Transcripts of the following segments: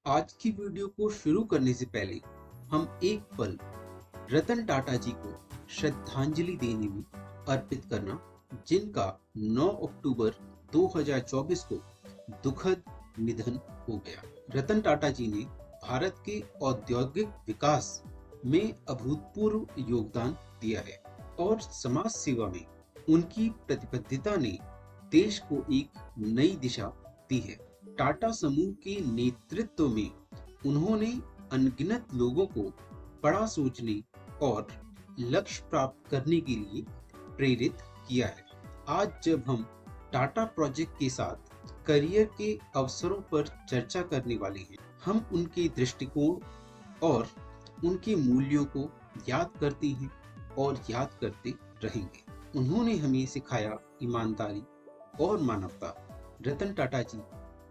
आज की वीडियो को शुरू करने से पहले हम एक पल रतन टाटा जी को श्रद्धांजलि देने में अर्पित करना, जिनका 9 अक्टूबर 2024 को दुखद निधन हो गया। रतन टाटा जी ने भारत के औद्योगिक विकास में अभूतपूर्व योगदान दिया है और समाज सेवा में उनकी प्रतिबद्धता ने देश को एक नई दिशा दी है। टाटा समूह के नेतृत्व में उन्होंने अनगिनत लोगों को बड़ा सोचने और लक्ष्य प्राप्त करने के लिए प्रेरित किया है। आज जब हम टाटा प्रोजेक्ट के साथ करियर के अवसरों पर चर्चा करने वाले हैं, हम उनके दृष्टिकोण और उनके मूल्यों को याद करते हैं और याद करते रहेंगे। उन्होंने हमें सिखाया ईमानदारी और मानवता। रतन टाटा जी,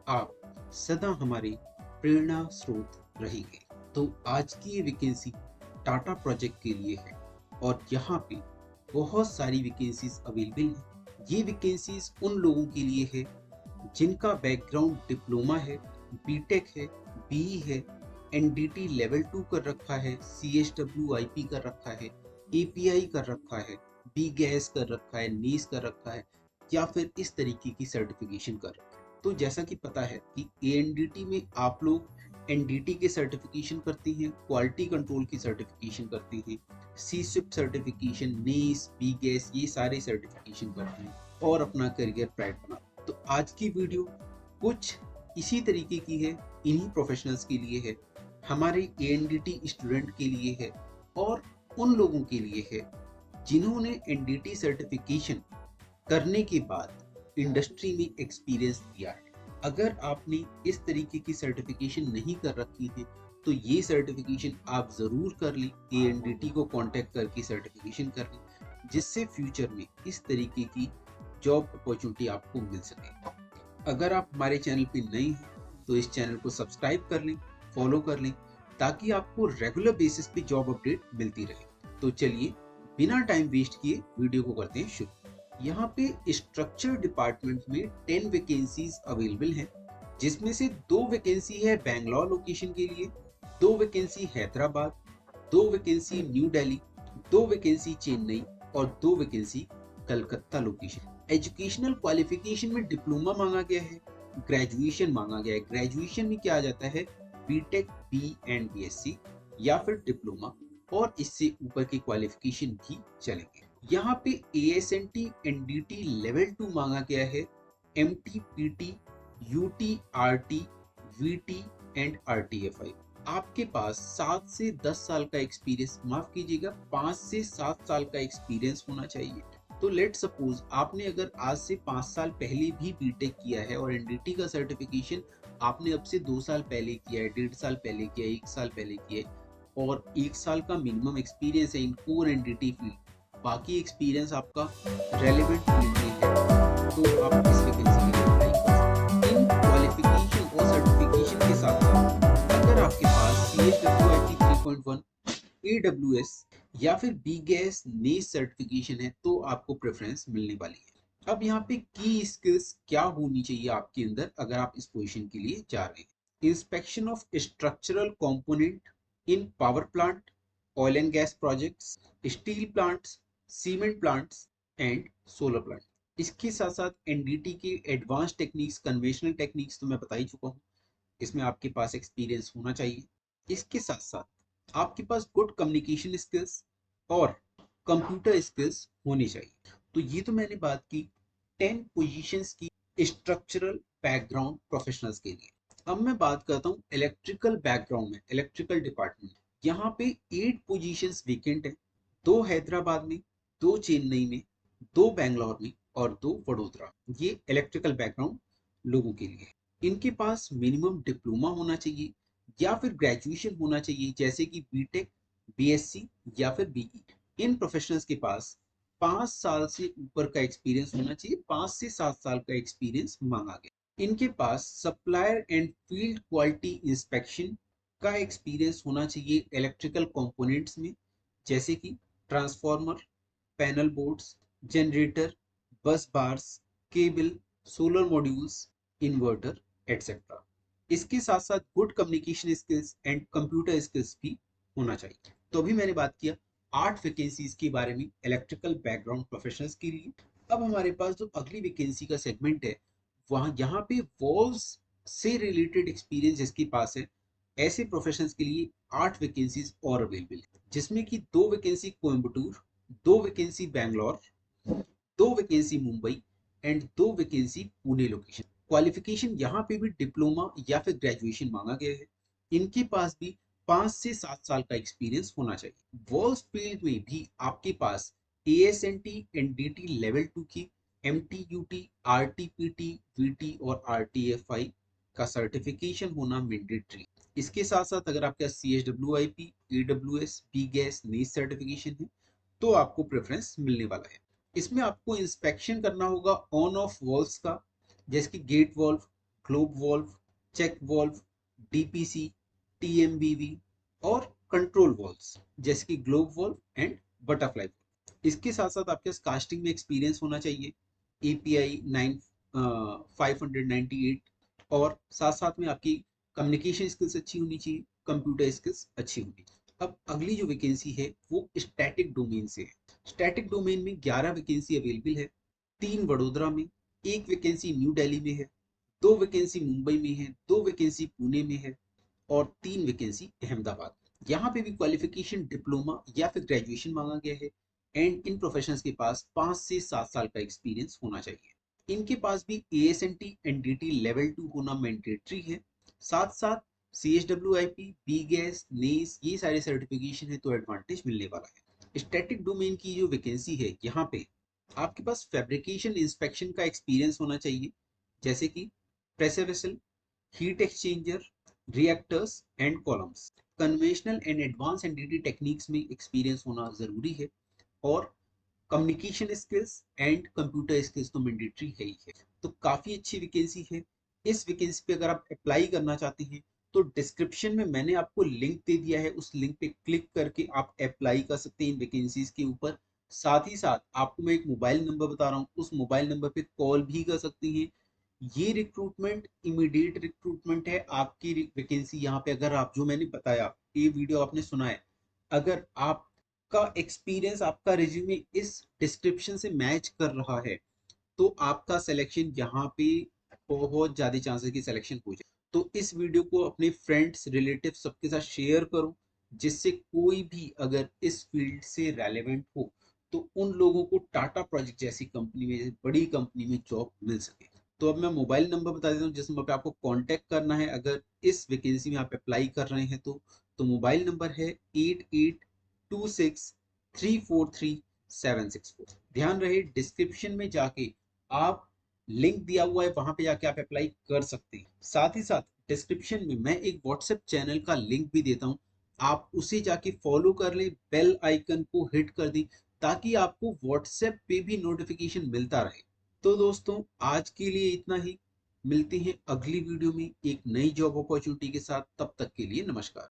आप सदा हमारे प्रेरणा स्रोत रहेंगे। तो आज की ये वैकेंसी टाटा प्रोजेक्ट के लिए है और यहाँ पे बहुत सारी वैकेंसीज अवेलेबल हैं। ये वैकेंसीज उन लोगों के लिए है जिनका बैकग्राउंड डिप्लोमा है, बीटेक है, बीई है, एनडीटी लेवल 2 कर रखा है, CSWIP कर रखा है, API कर रखा है, बी गैस कर रखा है, नीस कर रखा है, या फिर इस तरीके की सर्टिफिकेशन कर रखा है। तो जैसा कि पता है कि ANDT में आप लोग NDT के सर्टिफिकेशन करते हैं, क्वालिटी कंट्रोल की सर्टिफिकेशन करते हैं, CSIP सर्टिफिकेशन, नीस, बी गैस, ये सारे सर्टिफिकेशन करते हैं और अपना करियर ब्राइट बनाते हैं। तो आज की वीडियो कुछ इसी तरीके की है, इन्हीं प्रोफेशनल्स के लिए है, हमारे ANDT स्टूडेंट के लिए है और उन लोगों के लिए है जिन्होंने NDT सर्टिफिकेशन करने के बाद इंडस्ट्री में एक्सपीरियंस दिया है। अगर आपने इस तरीके की सर्टिफिकेशन नहीं कर रखी है तो ये सर्टिफिकेशन आप जरूर कर लें, ANDT को कांटेक्ट करके सर्टिफिकेशन कर लें, जिससे फ्यूचर में इस तरीके की जॉब अपॉर्चुनिटी आपको मिल सके। अगर आप हमारे चैनल पे नए हैं तो इस चैनल को सब्सक्राइब कर लें, फॉलो कर लें, ताकि आपको रेगुलर बेसिस पे जॉब अपडेट मिलती रहे। तो चलिए बिना टाइम वेस्ट किए वीडियो को करते हैं शुरू। यहाँ पे स्ट्रक्चर डिपार्टमेंट में 10 वैकेंसीज अवेलेबल हैं, जिसमें से 2 वैकेंसी है बैंगलोर लोकेशन के लिए, 2 vacancy Hyderabad, 2 vacancy new Delhi, 2 vacancy Chennai और 2 vacancy Calcutta location. Educational qualification में डिप्लोमा मांगा गया है, ग्रेजुएशन मांगा गया है। ग्रेजुएशन में क्या आ जाता है, बीटेक, बी एंड BSc या फिर डिप्लोमा, और इससे ऊपर की क्वालिफिकेशन भी चलेंगे। यहाँ पे ASNT NDT लेवल 2 मांगा गया है, MT PT UT RT VT and RTFI। आपके पास 7 से 10 साल का एक्सपीरियंस, माफ कीजिएगा 5 से 7 साल का एक्सपीरियंस होना चाहिए। तो लेट सपोज आपने अगर आज से 5 साल पहले भी बीटेक किया है और NDT का सर्टिफिकेशन आपने अब से 2 साल पहले किया है, 1.5 साल पहले किया है, 1 साल पहले किया है, और 1 साल का मिनिमम एक्सपीरियंस है इन कोर NDT फील्ड, बाकी एक्सपीरियंस आपका रेलेवेंट फील्ड में है, तो आप इस वैकेंसी के लिए अप्लाई कर सकते हैं। इन क्वालिफिकेशन और सर्टिफिकेशन के साथ साथ अगर आपके पास CSWIP 3.1, AWS या फिर बी गैस नीस सर्टिफिकेशन है तो आपको प्रेफरेंस मिलने वाली है। अब यहाँ पे की स्किल्स क्या होनी चाहिए आपके अंदर अगर आप इस पोजीशन के लिए जा रहे हैं। Inspection of structural component in power plant, oil and gas projects, steel plants, cement plants and solar plant. इसके साथ साथ NDT के एडवांस टेक्निक्स, कन्वेंशनल टेक्निक्स तो मैं बता ही चुका हूँ, इसमें आपके पास एक्सपीरियंस होना चाहिए। इसके साथ साथ आपके पास गुड कम्युनिकेशन स्किल्स और कंप्यूटर स्किल्स होनी चाहिए। तो ये तो मैंने बात की 10 पोजीशंस की स्ट्रक्चरल बैकग्राउंड प्रोफेशनल्स के लिए। अब मैं बात करता हूँ इलेक्ट्रिकल बैकग्राउंड में, इलेक्ट्रिकल डिपार्टमेंट। यहाँ पे 8 पोजीशंस वेकेंट है, 2 हैदराबाद में, 2 चेन्नई में, 2 बैंगलोर में और 2 वडोदरा। ये इलेक्ट्रिकल बैकग्राउंड लोगों के लिए। इनके पास मिनिमम डिप्लोमा होना चाहिए या फिर ग्रेजुएशन होना चाहिए, जैसे कि बीटेक, BSc या फिर BE। इन प्रोफेशनल्स के पास 5 साल से ऊपर का एक्सपीरियंस होना चाहिए, 5 से 7 साल का एक्सपीरियंस मांगा गया। इनके पास supplier and field quality inspection का एक्सपीरियंस होना चाहिए इलेक्ट्रिकल कंपोनेंट्स में, जैसे कि transformer, panel boards, generator, bus bars, cable, solar modules, inverter etcetera. इसके साथ साथ good communication skills and computer skills भी होना चाहिए। तो अभी मैंने बात किया 8 वैकेंसीज के बारे में इलेक्ट्रिकल बैकग्राउंड प्रोफेशनल्स के लिए। अब हमारे पास जो अगली वैकेंसी का सेगमेंट है, वहाँ यहाँ पे वॉल्स से रिलेटेड एक्सपीरियंस जिसके पास है, ऐसे प्रोफेशनल्स के लिए 8 वैकेंसीज और अवेलेबल है, जिसमें कि 2 vacancy Coimbatore, 2 vacancy Bangalore, 2 vacancy Mumbai and 2 vacancy Pune location. Qualification यहाँ पे भी डिप्लोमा या फिर ग्रेजुएशन मांगा गया है। इनके पास भी 5 से 7 साल का एक्सपीरियंस होना चाहिए। वॉल्स फील्ड में भी आपके पास ASNT NDT लेवल 2 की, MTUT, RTPT, VT और RTFI का सर्टिफिकेशन होना मैंडेटरी। इसके साथ साथ अगर आपके पास CHWIP, AWS, BGAS, NIST certification है तो आपको प्रेफरेंस मिलने वाला है। इसमें आपको इंस्पेक्शन करना होगा ऑन ऑफ वॉल्व्स का, जैसे कि gate valve, globe valve, check valve, DPC, TMBV और कंट्रोल वॉल्व्स जैसे कि ग्लोब वॉल्व एंड बटरफ्लाई। इसके साथ साथ आपके पास कास्टिंग में एक्सपीरियंस होना चाहिए, API 598, और साथ साथ में आपकी कम्युनिकेशन स्किल्स अच्छी होनी चाहिए, कंप्यूटर स्किल्स अच्छी होनी चाहिए। अब अगली जो वैकेंसी है वो स्टैटिक डोमेन से है। स्टैटिक डोमेन में 11 वैकेंसी अवेलेबल है, 3 वडोदरा में, 1 वैकेंसी न्यू दिल्ली में है, 2 वैकेंसी मुंबई में है, 2 वैकेंसी पुणे में है और 3 वैकेंसी अहमदाबाद। यहाँ पे भी क्वालिफिकेशन डिप्लोमा या फिर ग्रेजुएशन मांगा गया है एंड इन प्रोफेशनल्स के पास 5 से 7 साल का एक्सपीरियंस होना चाहिए। इनके पास भी ASNT NDT लेवल 2 होना मैंडेटरी है। साथ साथ CHWIP, BGAS, NIST ये सारे सर्टिफिकेशन है तो एडवांटेज मिलने वाला है। स्टैटिक डोमेन की जो वैकेंसी है, यहाँ पे आपके पास फैब्रिकेशन इंस्पेक्शन का एक्सपीरियंस होना चाहिए, जैसे कि pressure vessel, heat exchanger, reactors and columns. Conventional and advance NDT techniques में एक्सपीरियंस होना जरूरी है और communication skills and computer skills तो मैंडेटरी है ही है। तो काफी अच्छी वैकेंसी है। इस वैकेंसी पे अगर आप अप्लाई करना चाहते हैं तो डिस्क्रिप्शन में मैंने आपको लिंक दे दिया है, उस लिंक पे क्लिक करके आप अप्लाई कर सकते हैं इन वैकेंसीज के ऊपर। साथ ही साथ आपको मैं एक मोबाइल नंबर बता रहा हूँ, उस मोबाइल नंबर पे कॉल भी कर सकते हैं। ये रिक्रूटमेंट इमीडिएट रिक्रूटमेंट है। आपकी वैकेंसी यहाँ पे अगर आप जो मैंने बताया, ये वीडियो आपने सुना है, अगर आपका एक्सपीरियंस, आपका रिज्यूमे इस डिस्क्रिप्शन से मैच कर रहा है तो आपका सिलेक्शन यहाँ पे बहुत ज्यादा चांसेस की सिलेक्शन हो जाए। तो इस वीडियो को अपने फ्रेंड्स, रिलेटिव सबके साथ शेयर करो, जिससे कोई भी अगर इस फील्ड से रेलेवेंट हो तो उन लोगों को टाटा प्रोजेक्ट जैसी कंपनी में, बड़ी कंपनी में जॉब मिल सके। तो अब मैं मोबाइल नंबर बता देता हूँ जिस नंबर पे आपको कांटेक्ट करना है अगर इस वैकेंसी में आप अप्लाई कर रहे हैं तो मोबाइल नंबर है 8826343764। ध्यान रहे डिस्क्रिप्शन में जाके आप, लिंक दिया हुआ है वहां पे जाके आप अप्लाई कर सकते हैं। साथ ही साथ डिस्क्रिप्शन में मैं एक व्हाट्सएप चैनल का लिंक भी देता हूँ, आप उसे जाके फॉलो कर लें, बेल आइकन को हिट कर दें ताकि आपको व्हाट्सएप पे भी नोटिफिकेशन मिलता रहे। तो दोस्तों आज के लिए इतना ही, मिलते हैं अगली वीडियो में एक नई जॉब अपॉर्चुनिटी के साथ। तब तक के लिए नमस्कार।